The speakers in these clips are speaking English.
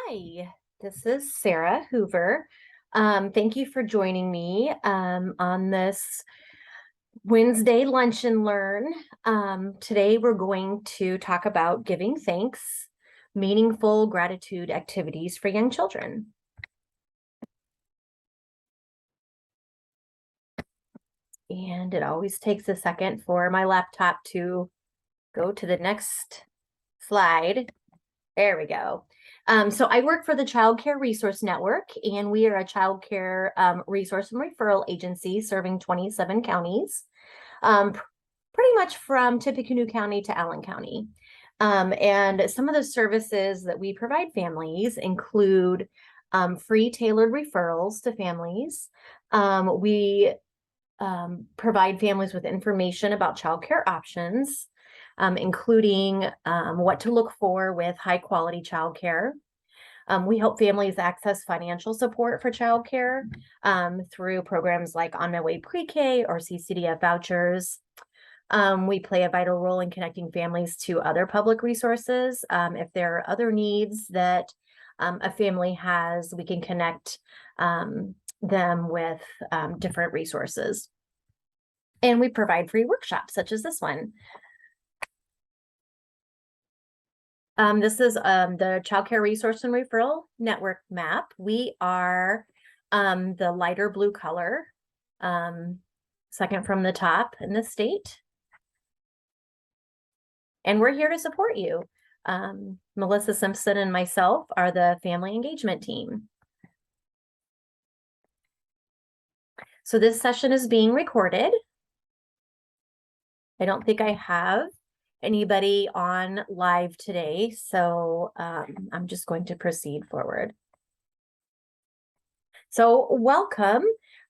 Hi, this is Sarah Hoover. Thank you for joining me on this Wednesday Lunch and Learn. Today we're going to talk about giving thanks, meaningful gratitude activities for young children. And it always takes a second for my laptop to go to the next slide. There we go. So I work for the Child Care Resource Network, and we are a child care resource and referral agency serving 27 counties, pretty much from Tippecanoe County to Allen County. And some of the services that we provide families include free tailored referrals to families. We provide families with information about childcare options, including what to look for with high quality childcare. We help families access financial support for childcare through programs like On My Way Pre-K or CCDF vouchers. We play a vital role in connecting families to other public resources. If there are other needs that a family has, we can connect them with different resources. And we provide free workshops such as this one. This is the Child Care Resource and Referral Network map. We are the lighter blue color, second from the top in the state. And we're here to support you. Melissa Simpson and myself are the family engagement team. So this session is being recorded. I don't think I have anybody on live today, so I'm just going to proceed forward. So welcome.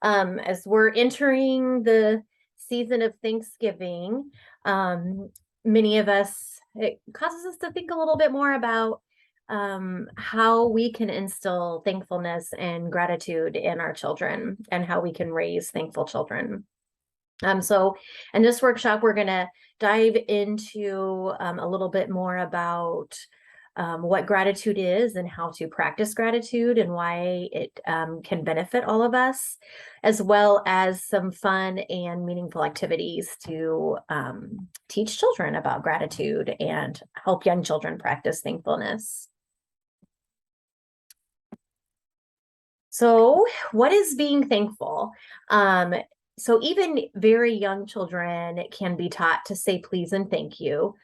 As we're entering the season of Thanksgiving, many of us, it causes us to think a little bit more about how we can instill thankfulness and gratitude in our children and how we can raise thankful children. So in this workshop, we're going to dive into a little bit more about what gratitude is and how to practice gratitude and why it can benefit all of us, as well as some fun and meaningful activities to teach children about gratitude and help young children practice thankfulness. So what is being thankful? So even very young children can be taught to say please and thank you.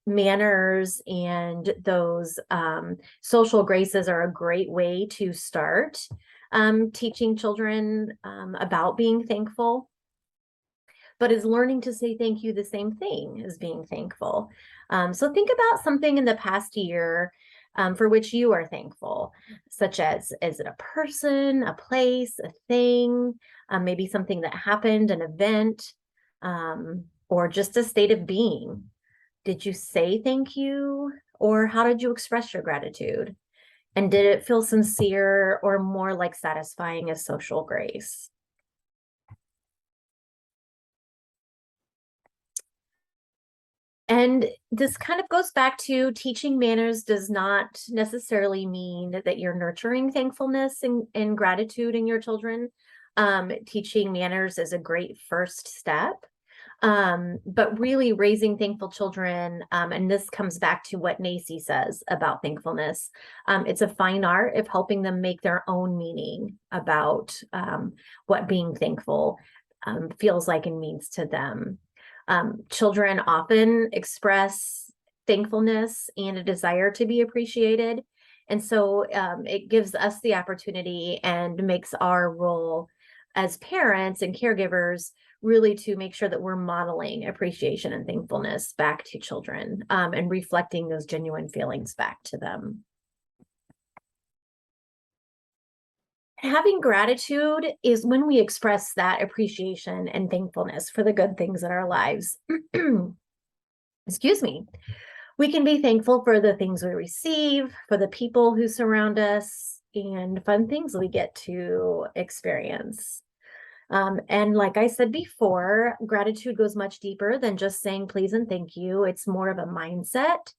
Manners and those social graces are a great way to start teaching children about being thankful. But is learning to say thank you the same thing as being thankful? So think about something in the past year for which you are thankful, such as, is it a person, a place, a thing, maybe something that happened, an event, or just a state of being? Did you say thank you, or how did you express your gratitude? And did it feel sincere or more like satisfying as social grace? And this kind of goes back to teaching manners does not necessarily mean that you're nurturing thankfulness and gratitude in your children. Teaching manners is a great first step. But really raising thankful children, and this comes back to what NAEYC says about thankfulness. It's a fine art of helping them make their own meaning about what being thankful feels like and means to them. Children often express thankfulness and a desire to be appreciated. And so it gives us the opportunity and makes our role as parents and caregivers really to make sure that we're modeling appreciation and thankfulness back to children and reflecting those genuine feelings back to them. Having gratitude is when we express that appreciation and thankfulness for the good things in our lives. Excuse me. We can be thankful for the things we receive, for the people who surround us, and fun things we get to experience. And like I said before, gratitude goes much deeper than just saying please and thank you. It's more of a mindset.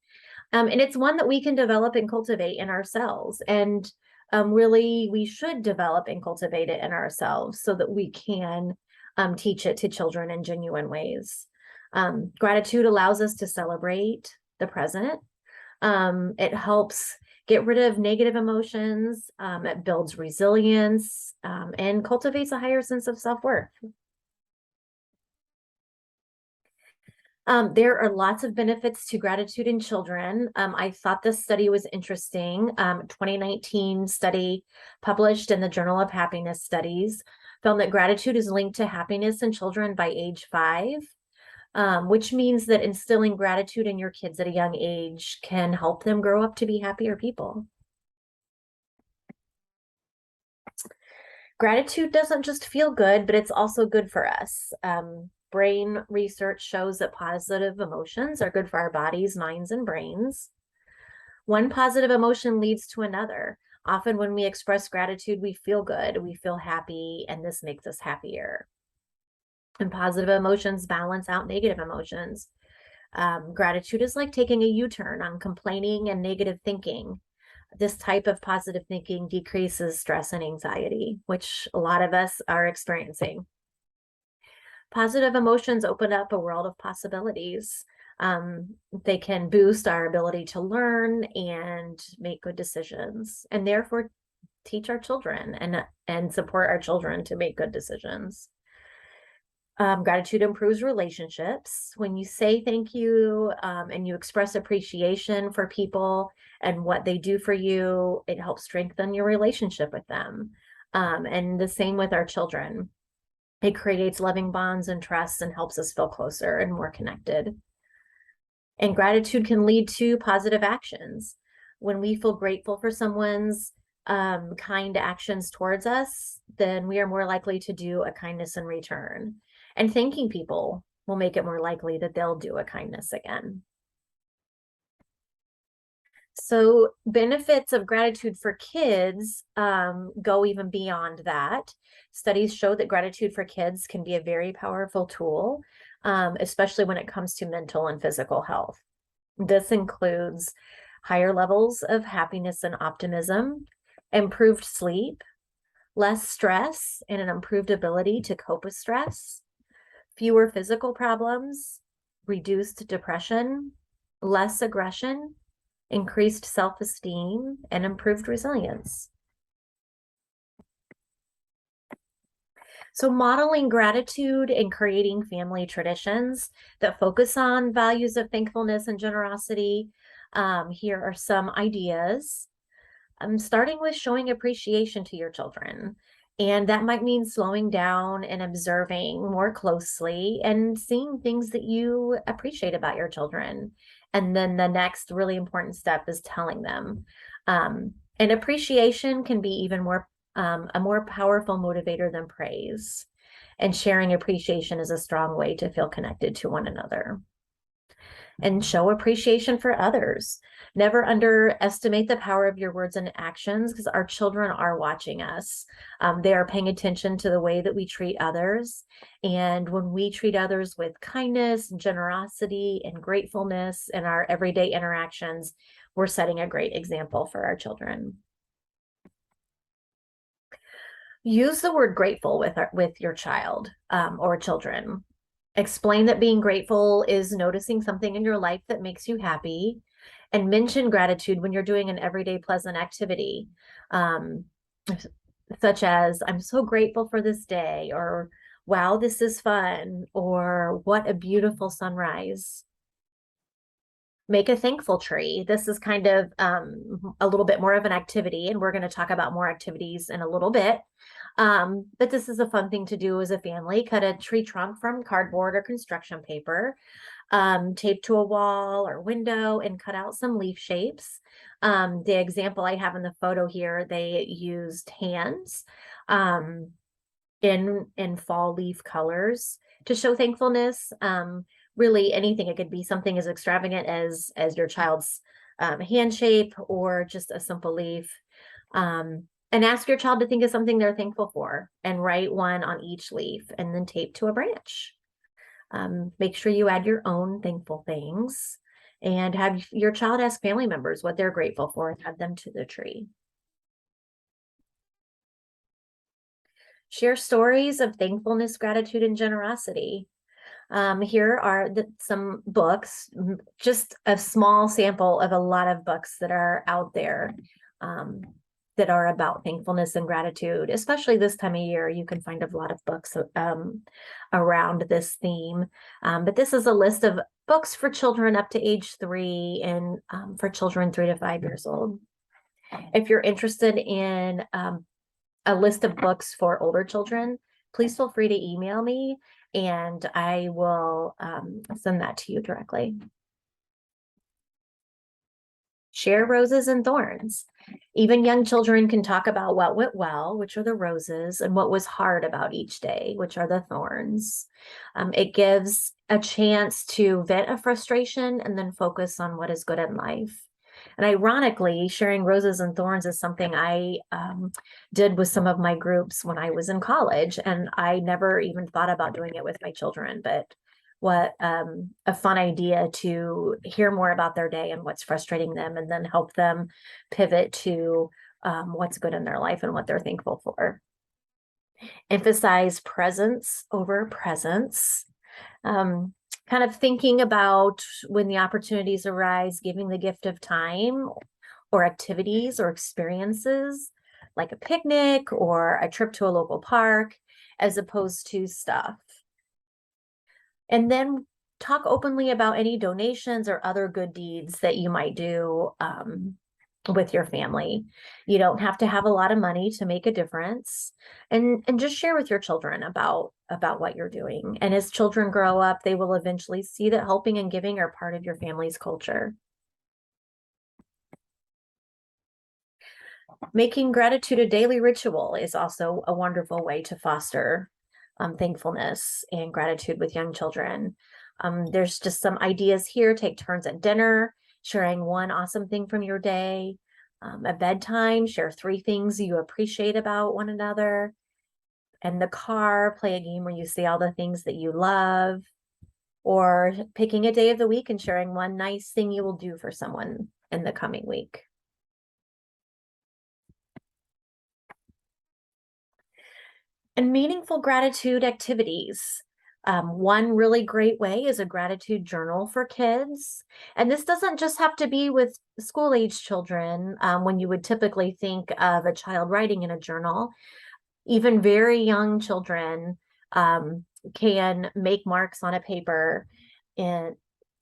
And it's one that we can develop and cultivate in ourselves. And really, we should develop and cultivate it in ourselves so that we can teach it to children in genuine ways. Gratitude allows us to celebrate the present. It helps get rid of negative emotions. It builds resilience and cultivates a higher sense of self-worth. There are lots of benefits to gratitude in children. I thought this study was interesting. 2019 study published in the Journal of Happiness Studies found that gratitude is linked to happiness in children by age 5, which means that instilling gratitude in your kids at a young age can help them grow up to be happier people. Gratitude doesn't just feel good, but it's also good for us. Brain research shows that positive emotions are good for our bodies, minds, and brains. One positive emotion leads to another. Often when we express gratitude, we feel good, we feel happy, and this makes us happier. And positive emotions balance out negative emotions. Gratitude is like taking a U-turn on complaining and negative thinking. This type of positive thinking decreases stress and anxiety, which a lot of us are experiencing. Positive emotions open up a world of possibilities. They can boost our ability to learn and make good decisions, and therefore teach our children and support our children to make good decisions. Gratitude improves relationships. When you say thank you and you express appreciation for people and what they do for you, it helps strengthen your relationship with them. And the same with our children. It creates loving bonds and trust and helps us feel closer and more connected. And gratitude can lead to positive actions. When we feel grateful for someone's kind actions towards us, then we are more likely to do a kindness in return. And thanking people will make it more likely that they'll do a kindness again. So benefits of gratitude for kids go even beyond that. Studies show that gratitude for kids can be a very powerful tool, especially when it comes to mental and physical health. This includes higher levels of happiness and optimism, improved sleep, less stress, and an improved ability to cope with stress, fewer physical problems, reduced depression, less aggression, increased self-esteem, and improved resilience. So modeling gratitude and creating family traditions that focus on values of thankfulness and generosity. Here are some ideas. Starting with showing appreciation to your children. And that might mean slowing down and observing more closely and seeing things that you appreciate about your children. And then the next really important step is telling them. And appreciation can be even more a more powerful motivator than praise. And sharing appreciation is a strong way to feel connected to one another. And show appreciation for others. Never underestimate the power of your words and actions, because our children are watching us. They are paying attention to the way that we treat others. And when we treat others with kindness, generosity, and gratefulness in our everyday interactions, we're setting a great example for our children. Use the word grateful with your child or children. Explain that being grateful is noticing something in your life that makes you happy, and mention gratitude when you're doing an everyday pleasant activity, such as, I'm so grateful for this day, or wow, this is fun, or what a beautiful sunrise. Make a thankful tree. This is kind of a little bit more of an activity, and we're going to talk about more activities in a little bit. But this is a fun thing to do as a family. Cut a tree trunk from cardboard or construction paper, tape to a wall or window, and cut out some leaf shapes. The example I have in the photo here, they used hands in fall leaf colors to show thankfulness. Really anything. It could be something as extravagant as your child's hand shape, or just a simple leaf. And ask your child to think of something they're thankful for, and write one on each leaf and then tape to a branch. Make sure you add your own thankful things. and have your child ask family members what they're grateful for and add them to the tree. Share stories of thankfulness, gratitude, and generosity. Here are some books, just a small sample of a lot of books that are out there that are about thankfulness and gratitude. Especially this time of year, you can find a lot of books around this theme. But this is a list of books for children up to age 3 and for children 3 to 5 years old. If you're interested in a list of books for older children, please feel free to email me and I will send that to you directly. Share roses and thorns. Even young children can talk about what went well, which are the roses, and what was hard about each day, which are the thorns. It gives a chance to vent a frustration and then focus on what is good in life. And ironically, sharing roses and thorns is something I did with some of my groups when I was in college, and I never even thought about doing it with my children. But what a fun idea to hear more about their day and what's frustrating them, and then help them pivot to what's good in their life and what they're thankful for. Emphasize presence over presence. Kind of thinking about when the opportunities arise, giving the gift of time or activities or experiences like a picnic or a trip to a local park, as opposed to stuff. And then talk openly about any donations or other good deeds that you might do with your family. You don't have to have a lot of money to make a difference, and just share with your children about what you're doing. And as children grow up, they will eventually see that helping and giving are part of your family's culture. Making gratitude a daily ritual is also a wonderful way to foster thankfulness and gratitude with young children. There's just some ideas here. Take turns at dinner, sharing one awesome thing from your day. At bedtime, share 3 things you appreciate about one another. In the car, play a game where you say all the things that you love, or picking a day of the week and sharing one nice thing you will do for someone in the coming week. And meaningful gratitude activities. One really great way is a gratitude journal for kids. And this doesn't just have to be with school-age children, when you would typically think of a child writing in a journal. Even very young children can make marks on a paper in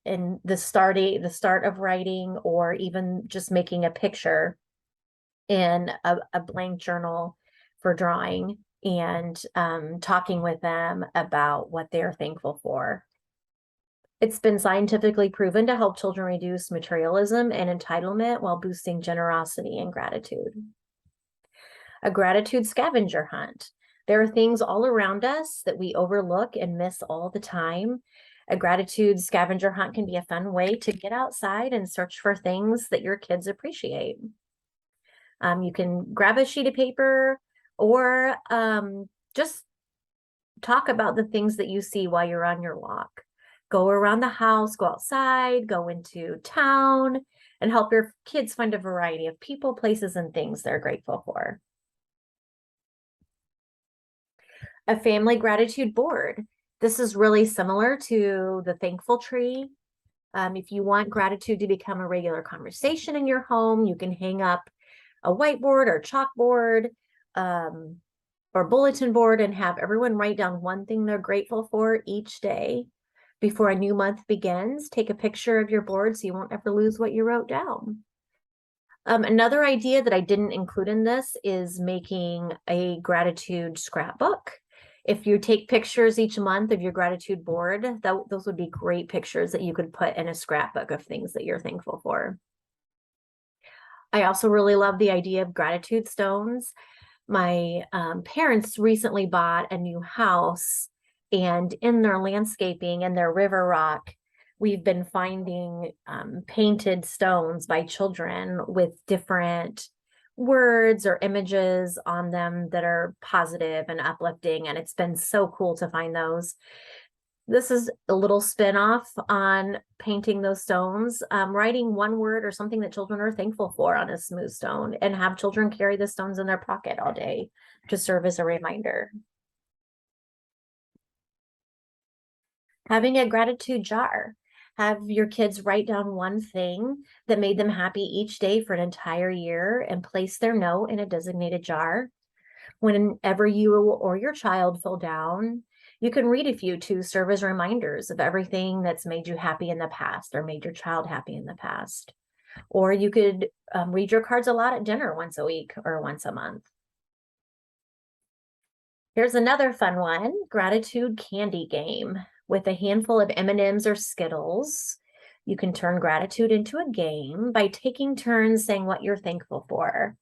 the start of writing, or even just making a picture in a blank journal for drawing, and talking with them about what they're thankful for. It's been scientifically proven to help children reduce materialism and entitlement while boosting generosity and gratitude. A gratitude scavenger hunt. There are things all around us that we overlook and miss all the time. A gratitude scavenger hunt can be a fun way to get outside and search for things that your kids appreciate. You can grab a sheet of paper, or just talk about the things that you see while you're on your walk. Go around the house, go outside, go into town, and help your kids find a variety of people, places, and things they're grateful for. A family gratitude board. This is really similar to the thankful tree. If you want gratitude to become a regular conversation in your home, you can hang up a whiteboard or chalkboard or bulletin board and have everyone write down one thing they're grateful for each day. Before a new month begins, take a picture of your board so you won't ever lose what you wrote down. Another idea that I didn't include in this is making a gratitude scrapbook. If you take pictures each month of your gratitude board, those would be great pictures that you could put in a scrapbook of things that you're thankful for. I also really love the idea of gratitude stones. My parents recently bought a new house, and in their landscaping and their river rock, we've been finding painted stones by children with different words or images on them that are positive and uplifting, and it's been so cool to find those. This is a little spin-off on painting those stones, writing one word or something that children are thankful for on a smooth stone, and have children carry the stones in their pocket all day to serve as a reminder. Having a gratitude jar. Have your kids write down one thing that made them happy each day for an entire year and place their note in a designated jar. Whenever you or your child feel down, you can read a few to serve as reminders of everything that's made you happy in the past or made your child happy in the past. Or you could read your cards aloud at dinner once a week or once a month. Here's another fun one, gratitude candy game. With a handful of M&Ms or Skittles, you can turn gratitude into a game by taking turns saying what you're thankful for.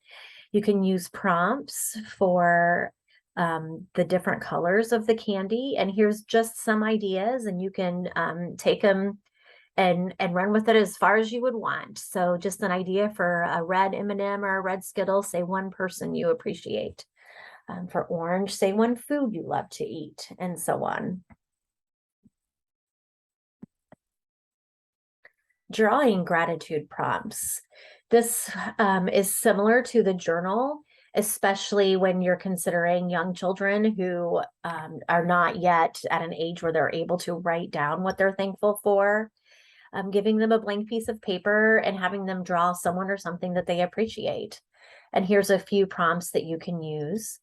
You can use prompts for the different colors of the candy. And here's just some ideas, and you can take them and run with it as far as you would want. So just an idea for a red M&M or a red Skittle, say one person you appreciate. For orange, say one food you love to eat, and so on. Drawing gratitude prompts. This is similar to the journal, especially when you're considering young children who are not yet at an age where they're able to write down what they're thankful for. Giving them a blank piece of paper and having them draw someone or something that they appreciate. And here's a few prompts that you can use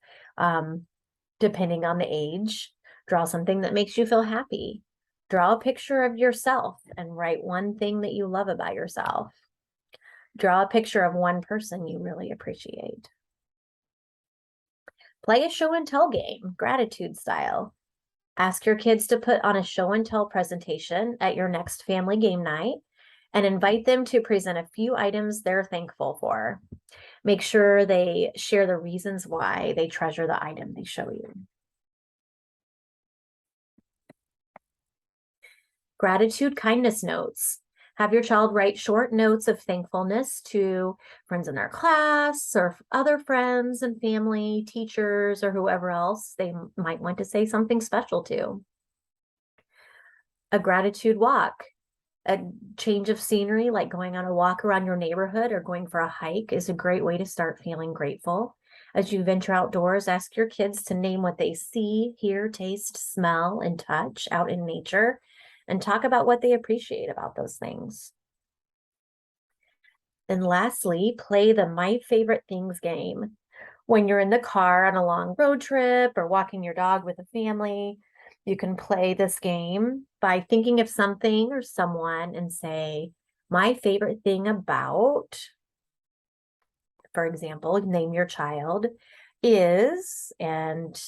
depending on the age. Draw something that makes you feel happy. Draw a picture of yourself and write one thing that you love about yourself. Draw a picture of one person you really appreciate. Play a show and tell game, gratitude style. Ask your kids to put on a show and tell presentation at your next family game night and invite them to present a few items they're thankful for. Make sure they share the reasons why they treasure the item they show you. Gratitude kindness notes. Have your child write short notes of thankfulness to friends in their class or other friends and family, teachers, or whoever else they might want to say something special to. A gratitude walk. A change of scenery, like going on a walk around your neighborhood or going for a hike, is a great way to start feeling grateful. As you venture outdoors, ask your kids to name what they see, hear, taste, smell, and touch out in nature, and talk about what they appreciate about those things. And lastly, play the My Favorite Things game. When you're in the car on a long road trip or walking your dog with a family, you can play this game by thinking of something or someone and say, my favorite thing about, for example, name your child, is, and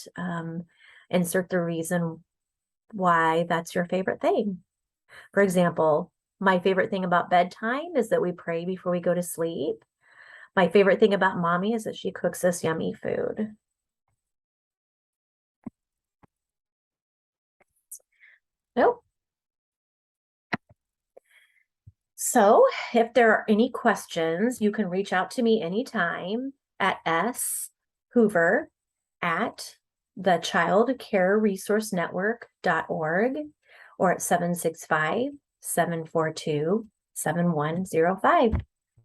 insert the reason why that's your favorite thing. For example, my favorite thing about bedtime is that we pray before we go to sleep. My favorite thing about mommy is that she cooks us yummy food. Nope. So if there are any questions, you can reach out to me anytime at shoover@thechildcareresourcenetwork.org or at 765-742-7105.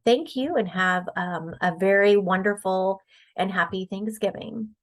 Thank you and have a very wonderful and happy Thanksgiving.